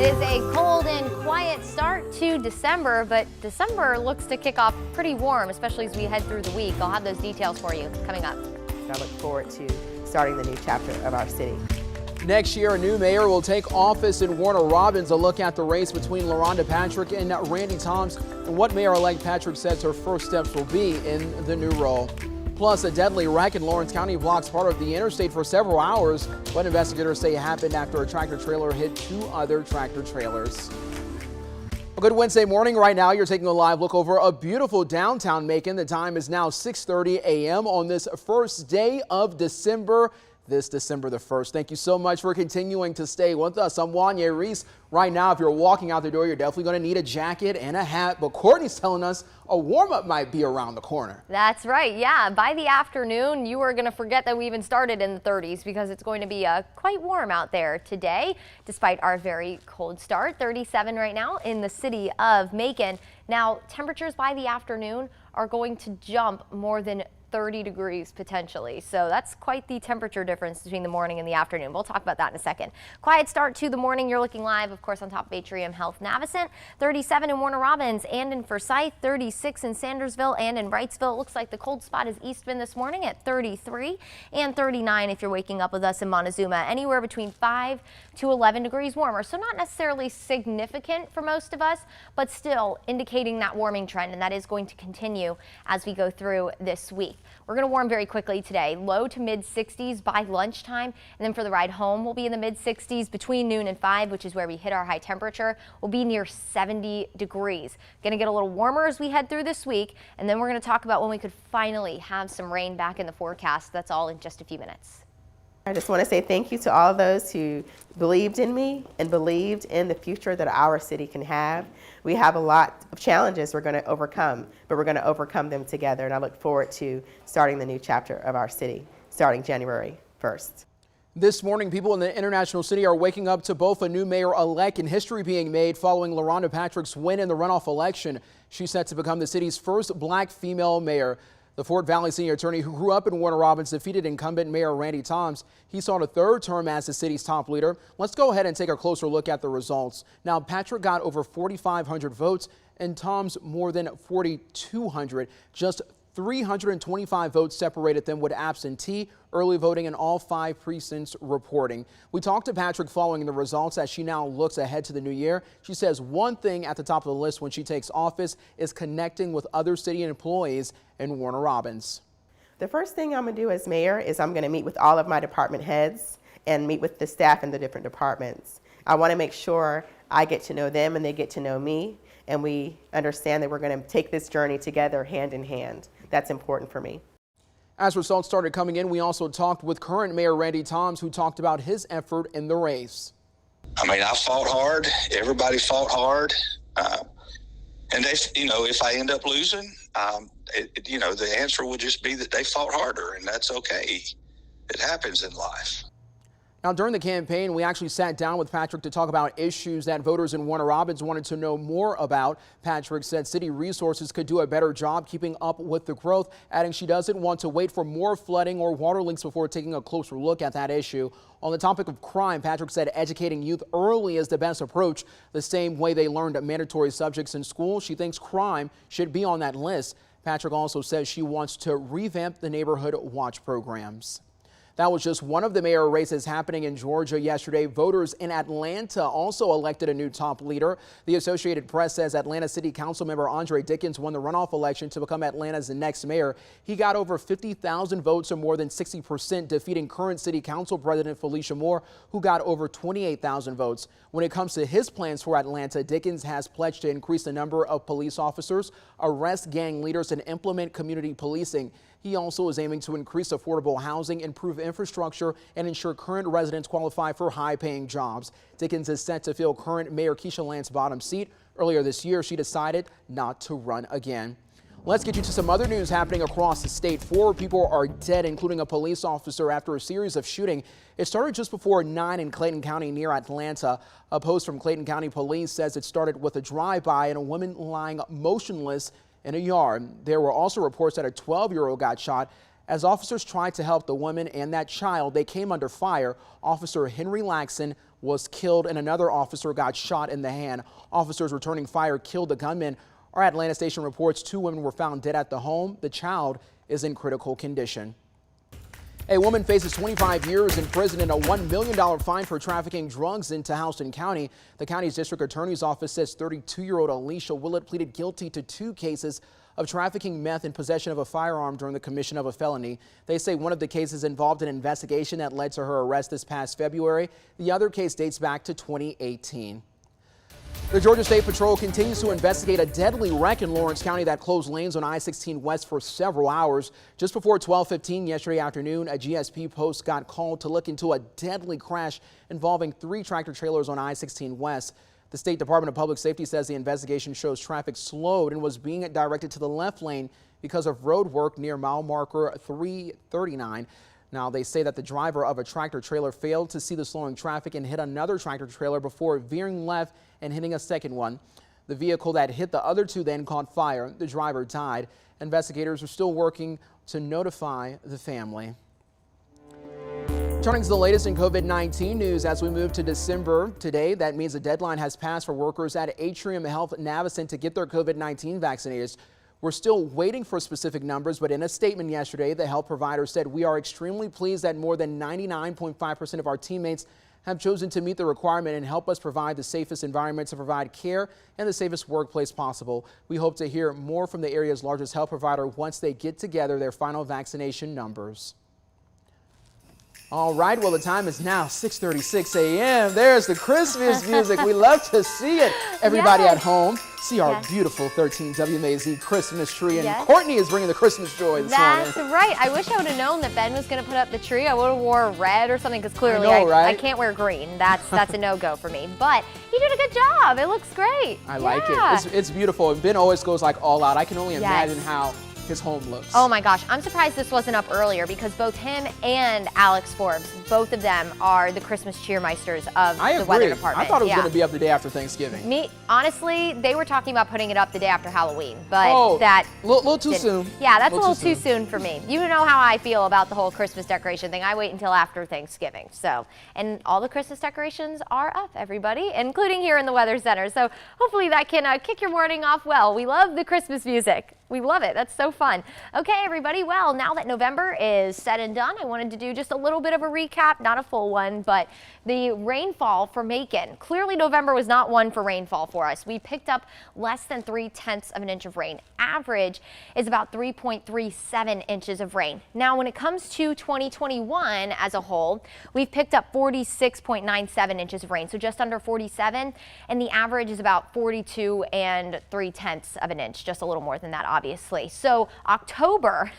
It is a cold and quiet start to December, but December looks to kick off pretty warm, especially as we head through the week. I'll have those details for you coming up. I look forward to starting the new chapter of our city. Next year, a new mayor will take office in Warner Robins. A look at the race between LaRhonda Patrick and Randy Toms, and what Mayor-elect Patrick says her first steps will be in the new role. Plus, a deadly wreck in Lawrence County blocks part of the interstate for several hours. What investigators say happened after a tractor trailer hit two other tractor trailers. A good Wednesday morning. Right now, you're taking a live look over a beautiful downtown Macon. The time is now 6:30 a.m. on this first day of December. This December the 1st. Thank you so much for continuing to stay with us. I'm Wanya Reese. Right now, if you're walking out the door, you're definitely going to need a jacket and a hat. But Courtney's telling us a warm-up might be around the corner. That's right. Yeah, by the afternoon, you are going to forget that we even started in the 30s because it's going to be quite warm out there today, despite our very cold start. 37 right now in the city of Macon. Now, temperatures by the afternoon are going to jump more than 30 degrees potentially. So that's quite the temperature difference between the morning and the afternoon. We'll talk about that in a second. Quiet start to the morning. You're looking live, of course, on top of Atrium Health Navicent. 37 in Warner Robins and in Forsyth, 36 in Sandersville and in Wrightsville. It looks like the cold spot is Eastville this morning at 33 and 39 if you're waking up with us in Montezuma. Anywhere between 5 to 11 degrees warmer. So not necessarily significant for most of us, but still indicating that warming trend, and that is going to continue as we go through this week. We're going to warm very quickly today. Low to mid 60s by lunchtime, and then for the ride home, we'll be in the mid 60s between noon and 5, which is where we hit our high temperature. We'll be near 70 degrees. Going to get a little warmer as we head through this week, and then we're going to talk about when we could finally have some rain back in the forecast. That's all in just a few minutes. I just want to say thank you to all of those who believed in me and believed in the future that our city can have. We have a lot of challenges we're going to overcome, but we're going to overcome them together. And I look forward to starting the new chapter of our city, starting January 1st. This morning, people in the International City are waking up to both a new mayor-elect and history being made following LaRhonda Patrick's win in the runoff election. She's set to become the city's first black female mayor. The Fort Valley senior attorney who grew up in Warner Robins defeated incumbent Mayor Randy Toms. He sought a third term as the city's top leader. Let's go ahead and take a closer look at the results. Now, Patrick got over 4,500 votes and Toms more than 4,200. Just 325 votes separated them with absentee, early voting, and all 5 precincts reporting. We talked to Patrick following the results as she now looks ahead to the new year. She says one thing at the top of the list when she takes office is connecting with other city employees in Warner Robins. The first thing I'm going to do as mayor is I'm going to meet with all of my department heads and meet with the staff in the different departments. I want to make sure I get to know them and they get to know me, and we understand that we're going to take this journey together hand in hand. That's important for me. As results started coming in, we also talked with current Mayor Randy Toms, who talked about his effort in the race. I mean, I fought hard. Everybody fought hard. And they, if I end up losing, the answer would just be that they fought harder, and that's okay. It happens in life. Now, during the campaign, we actually sat down with Patrick to talk about issues that voters in Warner Robins wanted to know more about. Patrick said city resources could do a better job keeping up with the growth, adding she doesn't want to wait for more flooding or water leaks before taking a closer look at that issue. On the topic of crime, Patrick said educating youth early is the best approach, the same way they learned mandatory subjects in school. She thinks crime should be on that list. Patrick also says she wants to revamp the neighborhood watch programs. That was just one of the mayor races happening in Georgia yesterday. Voters in Atlanta also elected a new top leader. The Associated Press says Atlanta City Council member Andre Dickens won the runoff election to become Atlanta's next mayor. He got over 50,000 votes, or more than 60%, defeating current city council president Felicia Moore, who got over 28,000 votes. When it comes to his plans for Atlanta, Dickens has pledged to increase the number of police officers, arrest gang leaders, and implement community policing. He also is aiming to increase affordable housing, improve infrastructure, and ensure current residents qualify for high-paying jobs. Dickens is set to fill current Mayor Keisha Lance's bottom seat. Earlier this year, she decided not to run again. Let's get you to some other news happening across the state. 4 people are dead, including a police officer, after a series of shooting. It started just before 9 in Clayton County near Atlanta. A post from Clayton County Police says it started with a drive-by and a woman lying motionless in a yard. There were also reports that a 12-year-old got shot. As officers tried to help the woman and that child, they came under fire. Officer Henry Laxon was killed and another officer got shot in the hand. Officers returning fire killed the gunman. Our Atlanta station reports 2 women were found dead at the home. The child is in critical condition. A woman faces 25 years in prison and a $1 million fine for trafficking drugs into Houston County. The county's district attorney's office says 32-year-old Alicia Willett pleaded guilty to 2 cases of trafficking meth and possession of a firearm during the commission of a felony. They say one of the cases involved an investigation that led to her arrest this past February. The other case dates back to 2018. The Georgia State Patrol continues to investigate a deadly wreck in Lawrence County that closed lanes on I-16 West for several hours. Just before 12:15 yesterday afternoon, a GSP post got called to look into a deadly crash involving 3 tractor trailers on I-16 West. The State Department of Public Safety says the investigation shows traffic slowed and was being directed to the left lane because of road work near mile marker 339. Now, they say that the driver of a tractor trailer failed to see the slowing traffic and hit another tractor trailer before veering left and hitting a second one. The vehicle that hit the other 2 then caught fire. The driver died. Investigators are still working to notify the family. Turning to the latest in COVID-19 news as we move to December today, that means a deadline has passed for workers at Atrium Health Navicine to get their COVID-19 vaccinated. We're still waiting for specific numbers, but in a statement yesterday, the health provider said, "We are extremely pleased that more than 99.5% of our teammates have chosen to meet the requirement and help us provide the safest environment to provide care and the safest workplace possible. We hope to hear more from the area's largest health provider once they get together their final vaccination numbers." All right, well, the time is now 6:36 a.m. There's the Christmas music. We love to see it. Everybody at home, see our beautiful 13 WMAZ Christmas tree. And Courtney is bringing the Christmas joy this morning. That's right. I wish I would have known that Ben was going to put up the tree. I would have wore red or something because clearly I can't wear green. That's a no-go for me. But he did a good job. It looks great. I like it. It's beautiful. And Ben always goes like all out. I can only imagine how his home looks. Oh my gosh, I'm surprised this wasn't up earlier because both him and Alex Forbes, both of them are the Christmas cheermeisters of the weather department. I thought it was going to be up the day after Thanksgiving. Me, honestly, they were talking about putting it up the day after Halloween, but that little too soon. Yeah, that's a little too soon for me. You know how I feel about the whole Christmas decoration thing. I wait until after Thanksgiving. So, and all the Christmas decorations are up, everybody, including here in the Weather Center. So hopefully that can kick your morning off well. We love the Christmas music. We love it. That's so fun. Okay, everybody. Well, now that November is said and done, I wanted to do just a little bit of a recap, not a full one, but the rainfall for Macon. Clearly, November was not one for rainfall for us. We picked up less than 0.3 of an inch of rain. Average is about 3.37 inches of rain. Now, when it comes to 2021 as a whole, we've picked up 46.97 inches of rain, so just under 47, and the average is about 42 and 0.3 of an inch, just a little more than that, obviously. So October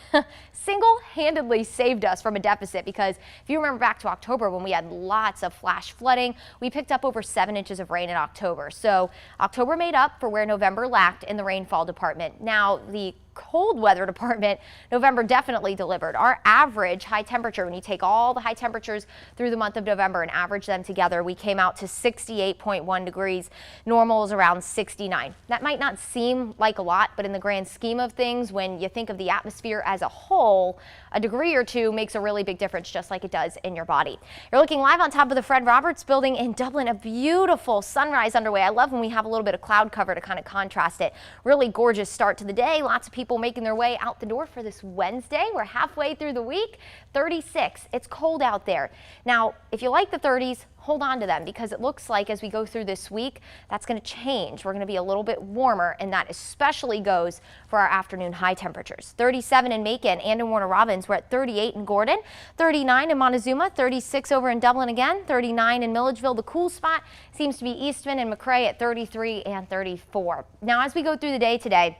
single-handedly saved us from a deficit because if you remember back to October when we had lots of flash flooding, we picked up over 7 inches of rain in October. So October made up for where November lacked in the rainfall department. Now the cold weather department, November definitely delivered. Our average high temperature, when you take all the high temperatures through the month of November and average them together, we came out to 68.1 degrees. Normal is around 69. That might not seem like a lot, but in the grand scheme of things, when you think of the atmosphere as a whole, a degree or two makes a really big difference, just like it does in your body. You're looking live on top of the Fred Roberts building in Dublin. A beautiful sunrise underway. I love when we have a little bit of cloud cover to kind of contrast it. Really gorgeous start to the day. Lots of people making their way out the door for this Wednesday. We're halfway through the week. 36. It's cold out there. Now, if you like the 30s, hold on to them because it looks like as we go through this week, that's going to change. We're going to be a little bit warmer, and that especially goes for our afternoon high temperatures. 37 in Macon and in Warner Robins. We're at 38 in Gordon, 39 in Montezuma, 36 over in Dublin again, 39 in Milledgeville. The cool spot seems to be Eastman and McRae at 33 and 34. Now, as we go through the day today,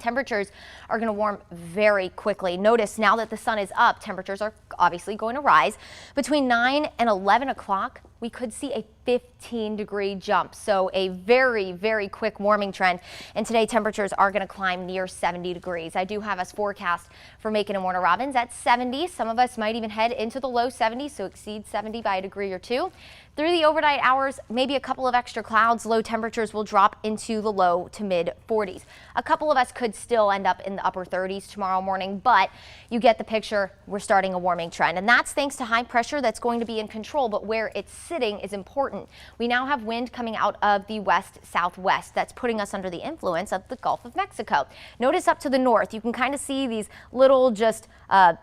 temperatures are going to warm very quickly. Notice now that the sun is up, temperatures are obviously going to rise. Between 9 and 11 o'clock, we could see a 15-degree jump. So a very, very quick warming trend. And today temperatures are going to climb near 70 degrees. I do have us forecast for Macon and Warner Robins at 70. Some of us might even head into the low 70s, so exceed 70 by a degree or two. Through the overnight hours, maybe a couple of extra clouds. Low temperatures will drop into the low to mid 40s. A couple of us could still end up in the upper 30s tomorrow morning, but you get the picture. We're starting a warming trend, and that's thanks to high pressure that's going to be in control. But where it's sitting is important. We now have wind coming out of the west-southwest. That's putting us under the influence of the Gulf of Mexico. Notice up to the north, you can kind of see these little just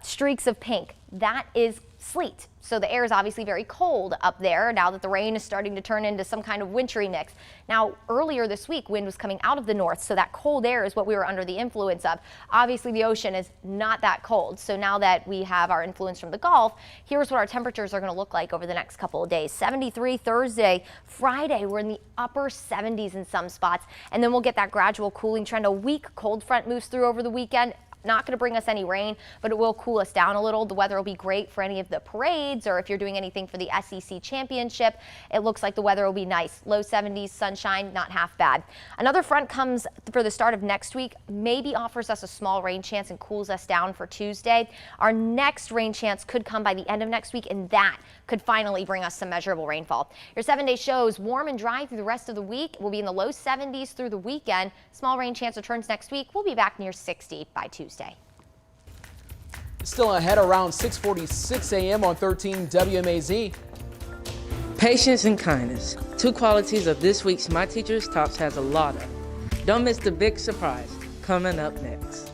streaks of pink. That is sleet. So the air is obviously very cold up there now that the rain is starting to turn into some kind of wintry mix. Now, earlier this week, wind was coming out of the north, so that cold air is what we were under the influence of. Obviously, the ocean is not that cold. So now that we have our influence from the Gulf, here's what our temperatures are going to look like over the next couple of days. 73 Thursday, Friday, we're in the upper 70s in some spots, and then we'll get that gradual cooling trend. A weak cold front moves through over the weekend. Not going to bring us any rain, but it will cool us down a little. The weather will be great for any of the parades or if you're doing anything for the SEC championship. It looks like the weather will be nice. Low 70s, sunshine, not half bad. Another front comes for the start of next week, maybe offers us a small rain chance and cools us down for Tuesday. Our next rain chance could come by the end of next week, and that could finally bring us some measurable rainfall. Your 7-day shows warm and dry through the rest of the week. We'll be in the low 70s through the weekend. Small rain chance returns next week. We'll be back near 60 by Tuesday. Still ahead around 6:46 a.m. on 13 WMAZ. Patience and kindness, two qualities of this week's My Teacher's Tops has a lot of. Don't miss the big surprise coming up next.